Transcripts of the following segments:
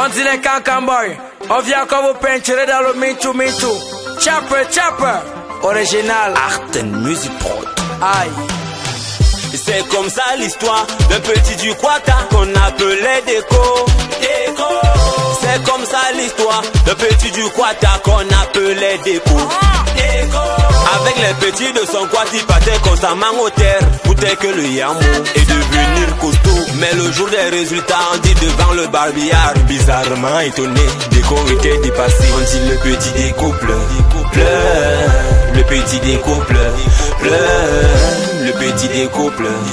On dit les cancamboy. On vient encore vous peinturer dans le Mintou Mintou. Chopper, chopper. Original. Art and Music Prod. Aïe. C'est comme ça l'histoire d'un petit du Kwata qu'on appelait Déco. Déco. C'est comme ça l'histoire d'un petit du Kwata qu'on appelait Déco. Déco. Avec les petits de son Kwata, il partait constamment au terre pour tel que le yamou et devenir costaud. Mais le jour des résultats, on dit devant le barbillard, bizarrement étonné, Déco était dépassé. On dit le petit Déco pleure, le petit Déco pleure, le petit Déco pleure,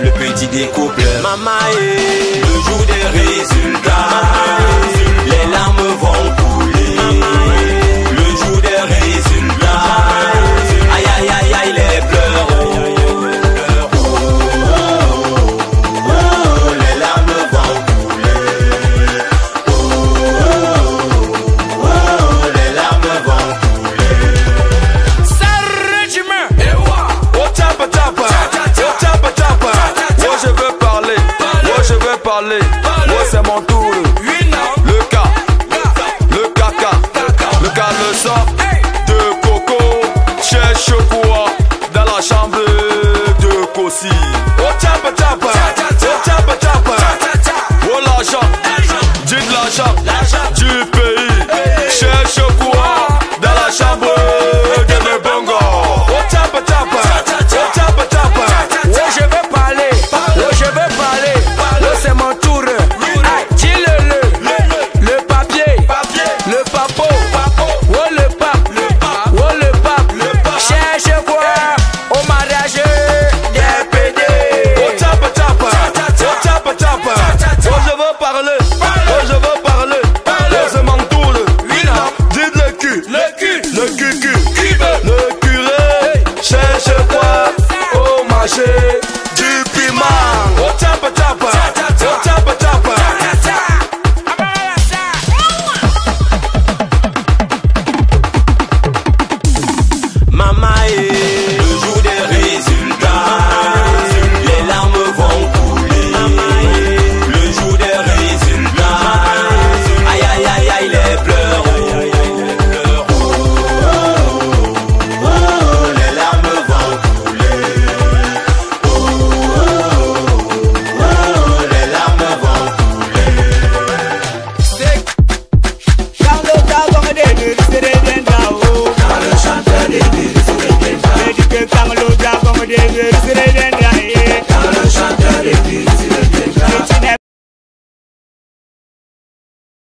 le petit Déco pleure. Maman est le jour des résultats.